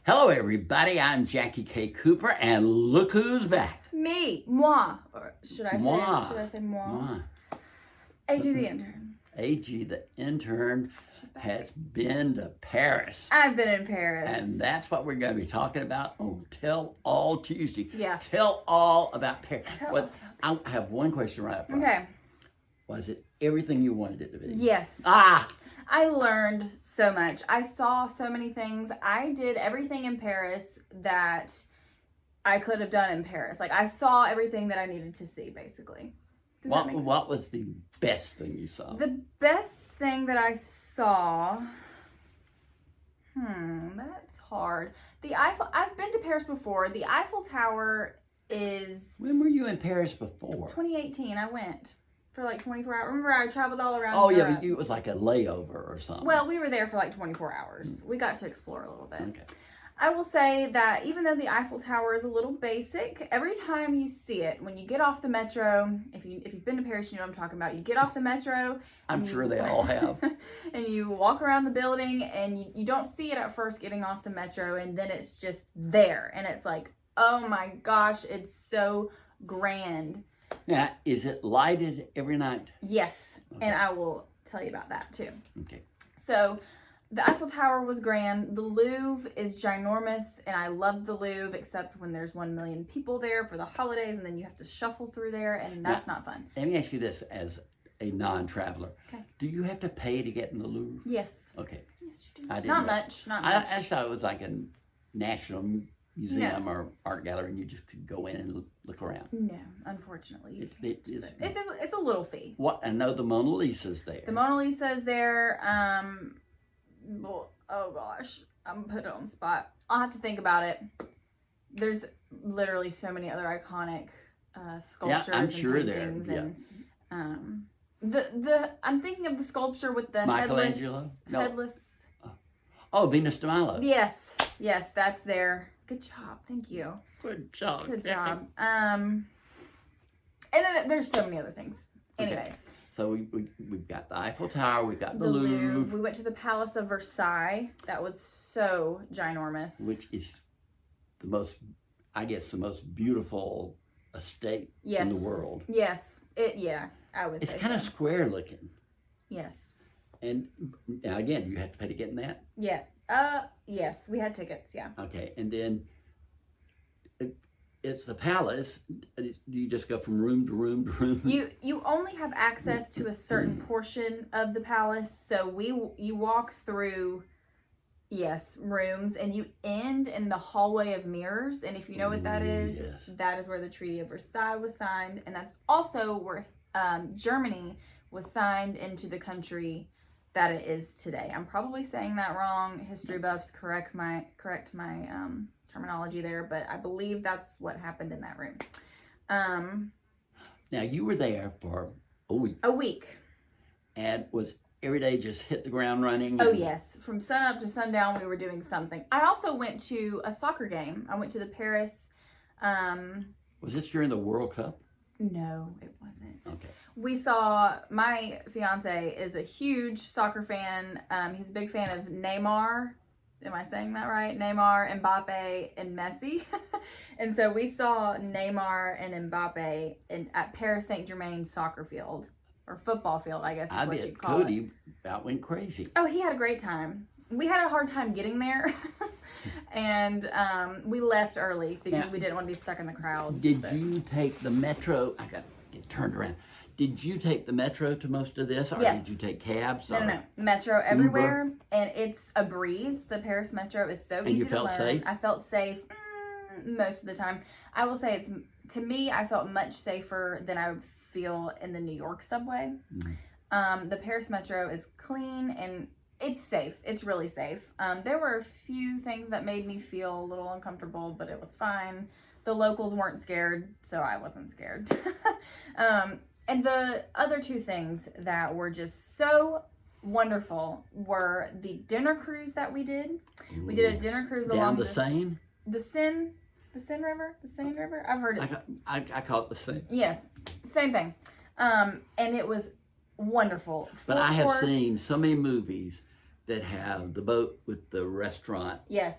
Hello, everybody. I'm Jackie K. Cooper, and look who's back. Me, moi. Or should I say moi? Moi. AG the intern. AG the intern has been to Paris. I've been in Paris. And that's what we're going to be talking about on Tell All Tuesday. Yes. Tell all about Paris. I have one question right up front. Okay. Was it everything you wanted it to be? Yes. I learned so much. I saw so many things. I did everything in Paris that I could have done in Paris. Like, I saw everything that I needed to see, basically. What was the best thing you saw? The best thing that I saw... that's hard. The Eiffel... I've been to Paris before. The Eiffel Tower is... When were you in Paris before? 2018, I went. For like 24 hours. Remember, I traveled all around Europe. Yeah, but it was like a layover or something. Well, we were there for like 24 hours. We got to explore a little bit. Okay. I will say that even though the Eiffel Tower is a little basic, every time you see it, when you get off the metro, if you've been to Paris, you know what I'm talking about. You get off the metro. I'm sure they all have. And you walk around the building, and you don't see it at first getting off the metro, and then it's just there. And it's like, oh my gosh, it's so grand. Now, is it lighted every night? Yes, okay. And I will tell you about that too. Okay. So, the Eiffel Tower was grand. The Louvre is ginormous, and I love the Louvre, except when there's 1 million people there for the holidays, and then you have to shuffle through there, and that's not fun. Let me ask you this as a non-traveler. Okay. Do you have to pay to get in the Louvre? Yes. Okay. Yes, you do. I didn't Not know. much, not much. I thought it was like a national museum or art gallery, and you just could go in and look around. No, unfortunately, you can't. It's a little fee. What? I know the Mona Lisa's there. The Mona Lisa's there. Well, oh gosh, I'm put on the spot. I'll have to think about it. There's literally so many other iconic sculptures I'm sure and paintings and I'm thinking of the sculpture with the Michelangelo? headless. Oh, Venus de Milo. Yes, that's there. Good job, thank you. Good job. Good job. And then there's so many other things. Anyway. Okay. So we've got the Eiffel Tower, we've got the Louvre. We went to the Palace of Versailles. That was so ginormous. Which is the most beautiful estate in the world. Yes. I would say it's kind of square looking. Yes. And now again, you have to pay to get in that? Yeah. Yes, we had tickets, yeah. Okay, and then it's the palace. Do you just go from room to room to room? You only have access to a certain portion of the palace, so you walk through, rooms, and you end in the hallway of mirrors. And if you know what that is, that is where the Treaty of Versailles was signed, and that's also where Germany was signed into the country that it is today. I'm probably saying that wrong. History buffs correct my terminology there, but I believe that's what happened in that room. Now you were there for a week. A week. And was every day just hit the ground running? Oh yes, from sun up to sundown we were doing something. I also went to a soccer game. I went to the Paris. Was this during the World Cup? No, it wasn't. Okay. We saw, my fiance is a huge soccer fan. He's a big fan of Neymar. Am I saying that right? Neymar, Mbappe, and Messi. And so we saw Neymar and Mbappe at Paris Saint-Germain soccer field. Or football field, I guess is what you'd call it. Cody about went crazy. Oh, he had a great time. We had a hard time getting there. And we left early because we didn't want to be stuck in the crowd. Did you take the metro? I got to get turned around. Did you take the metro to most of this? Or yes. Did you take cabs? No. Metro everywhere. Uber? And it's a breeze. The Paris metro is so easy to learn. And you felt safe? I felt safe most of the time. I will say to me, I felt much safer than I would feel in the New York subway. Mm-hmm. The Paris metro is clean and it's safe. It's really safe. There were a few things that made me feel a little uncomfortable, but it was fine. The locals weren't scared, so I wasn't scared. And the other two things that were just so wonderful were the dinner cruise that we did. Ooh. We did a dinner cruise along the Seine? The Seine River? The Seine River? I've heard it. I call it the Seine. Yes, same thing. And it was wonderful. But I have seen so many movies that have the boat with the restaurant. Yes.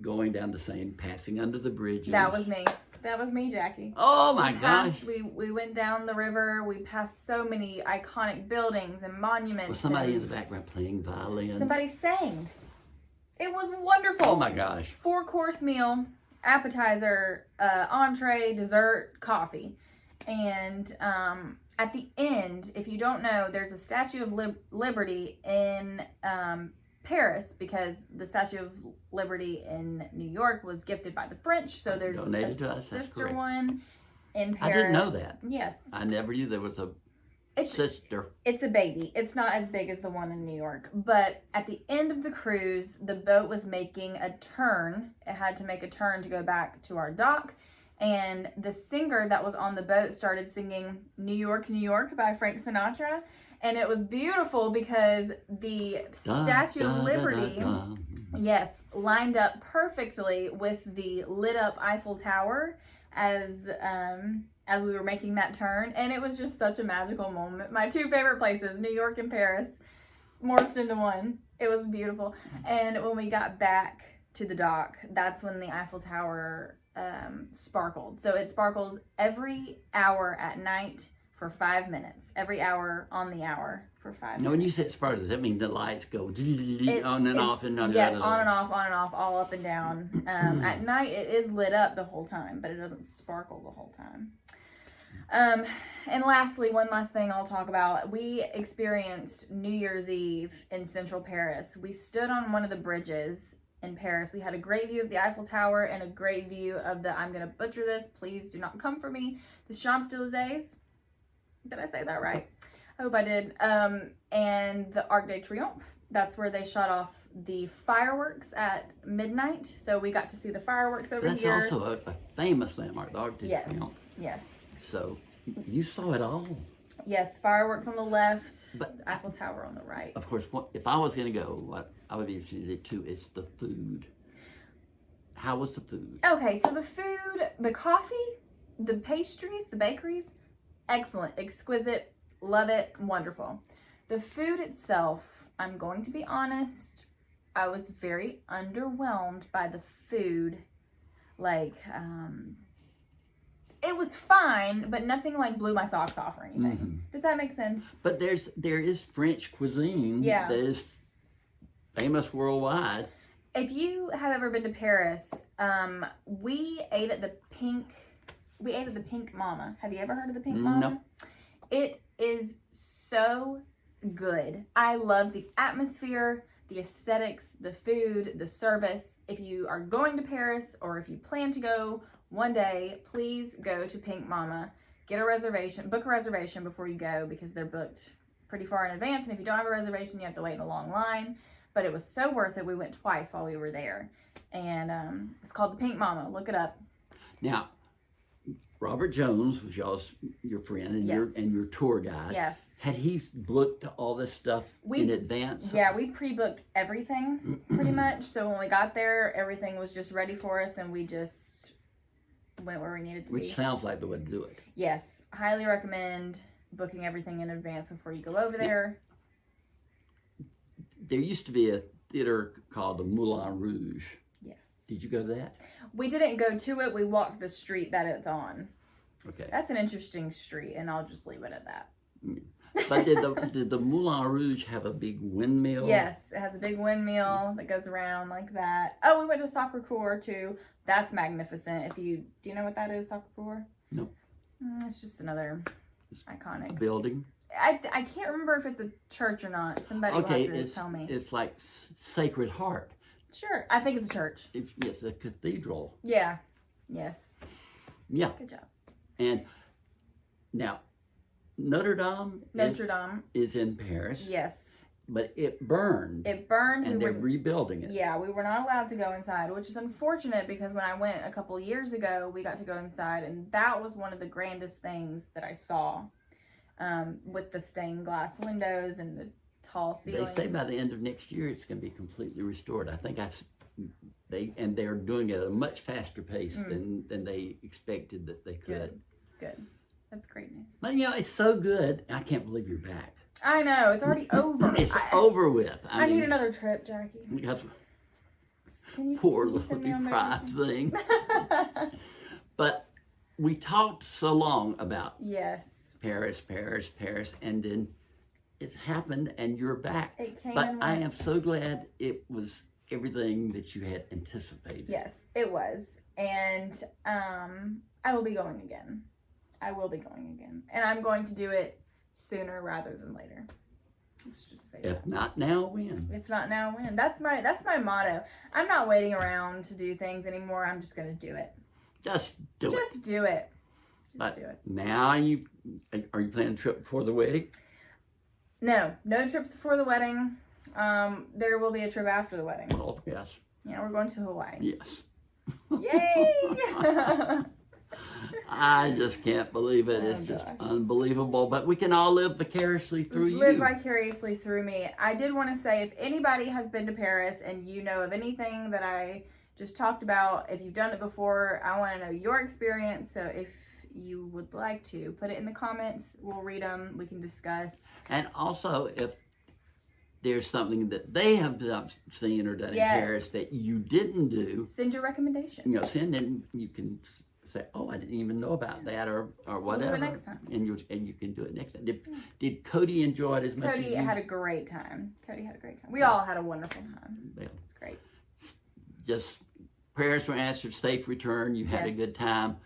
going down the Seine, passing under the bridges. That was me. That was me, Jackie. Oh my gosh. We went down the river. We passed so many iconic buildings and monuments. Was somebody in the background playing violins? Somebody sang. It was wonderful. Oh my gosh. 4-course meal, appetizer, entree, dessert, coffee. And at the end, if you don't know, there's a Statue of Liberty in Paris, because the Statue of Liberty in New York was gifted by the French, so there's donated to a us. That's sister correct. one in Paris. I didn't know that. Yes. I never knew there was a sister. It's a baby. It's not as big as the one in New York, but at the end of the cruise, the boat was making a turn. It had to make a turn to go back to our dock, and the singer that was on the boat started singing New York, New York by Frank Sinatra. And it was beautiful because the Statue of Liberty, yes, lined up perfectly with the lit up Eiffel Tower as we were making that turn. And it was just such a magical moment. My 2 favorite places, New York and Paris, morphed into one. It was beautiful. And when we got back to the dock, that's when the Eiffel Tower sparkled. So it sparkles every hour at night for 5 minutes. Every hour on the hour for 5 minutes. Now, when you say sparkle, does that mean the lights go on and off and on? Yeah, on and off, all up and down. At night, it is lit up the whole time, but it doesn't sparkle the whole time. And lastly, one last thing I'll talk about. We experienced New Year's Eve in central Paris. We stood on one of the bridges in Paris. We had a great view of the Eiffel Tower and a great view of the, I'm going to butcher this, please do not come for me, the Champs-Élysées. Did I say that right? I hope I did. And the Arc de Triomphe. That's where they shot off the fireworks at midnight. So we got to see the fireworks over here. That's also a famous landmark, the Arc de Triomphe. Yes. So you saw it all. Yes, the fireworks on the left, but the Eiffel Tower on the right. Of course, if I was going to go, what I would be interested in too is the food. How was the food? Okay, so the food, the coffee, the pastries, the bakeries, excellent, exquisite, love it, wonderful. The food itself, I'm going to be honest, I was very underwhelmed by the food. Like, it was fine, but nothing like blew my socks off or anything. Mm-hmm. Does that make sense? But there is French cuisine that is famous worldwide. If you have ever been to Paris, we ate at the Pink Mama. Have you ever heard of the Pink Mama? No. It is so good. I love the atmosphere, the aesthetics, the food, the service. If you are going to Paris or if you plan to go one day, please go to Pink Mama. Get a reservation, book a reservation before you go because they're booked pretty far in advance. And if you don't have a reservation, you have to wait in a long line. But it was so worth it. We went twice while we were there. And it's called the Pink Mama. Look it up. Now, Robert Jones was your friend and your tour guide. Yes. Had he booked all this stuff in advance? Yeah, we pre-booked everything pretty much. So when we got there, everything was just ready for us and we just went where we needed to be. Which sounds like the way to do it. Yes. Highly recommend booking everything in advance before you go over there. There used to be a theater called the Moulin Rouge. Yes. Did you go to that? We didn't go to it. We walked the street that it's on. Okay. That's an interesting street, and I'll just leave it at that. But did the Moulin Rouge have a big windmill? Yes, it has a big windmill that goes around like that. Oh, we went to Sacre Coeur too. That's magnificent. Do you know what that is, Sacre Coeur? No. It's just another iconic a building. I can't remember if it's a church or not. Somebody will have to tell me. It's like Sacred Heart. Sure, I think it's a church. It's a cathedral. Yeah. Yes. Yeah. Good job. And now, Notre Dame is in Paris. Yes. But it burned. And they're rebuilding it. Yeah, we were not allowed to go inside, which is unfortunate because when I went a couple years ago, we got to go inside, and that was one of the grandest things that I saw. With the stained glass windows and the tall ceilings. They say by the end of next year it's going to be completely restored. I think they're doing it at a much faster pace than they expected that they could. Good. That's great news. But it's so good. I can't believe you're back. I know, it's already over. It's over with. I need another trip, Jackie. poor can you little send me on deprived vacation? thing. But we talked so long about Yes. Paris, Paris, Paris, and then it's happened and you're back. It came But and I went. am so glad it was everything that you had anticipated. Yes, it was. And I will be going again. I will be going again. And I'm going to do it sooner rather than later. Let's just say If that. not now, when? If not now, when? That's my motto. I'm not waiting around to do things anymore. I'm just going to do it. Just do it. Just do it. Just But do it. now are you planning a trip before the wedding? No trips before the wedding. There will be a trip after the wedding. Well, yes. Yeah, we're going to Hawaii. Yes. Yay! I just can't believe it. Oh, It's just gosh. unbelievable. But we can all live vicariously through you. Live vicariously through me. I did want to say, if anybody has been to Paris and you know of anything that I just talked about, if you've done it before, I want to know your experience. So if you would like to, put it in the comments. We'll read them. We can discuss. And also, if there's something that they have seen or done in Yes. Paris that you didn't do, Send your recommendation. send in. You can say, "Oh, I didn't even know about that," or We'll whatever. do it next time. And you can do it next time. Did Cody enjoy it as much as Cody you? had a great time. We all had a wonderful time. Yeah. It's great. Just prayers were answered, safe return. You had a Yes. good time,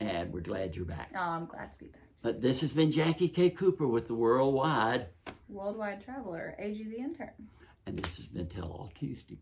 and we're glad you're back. Oh, I'm glad to be back. But this has been Jackie K. Cooper with the Worldwide, Worldwide Traveler, AG the Intern. and this has been Tell All Tuesday.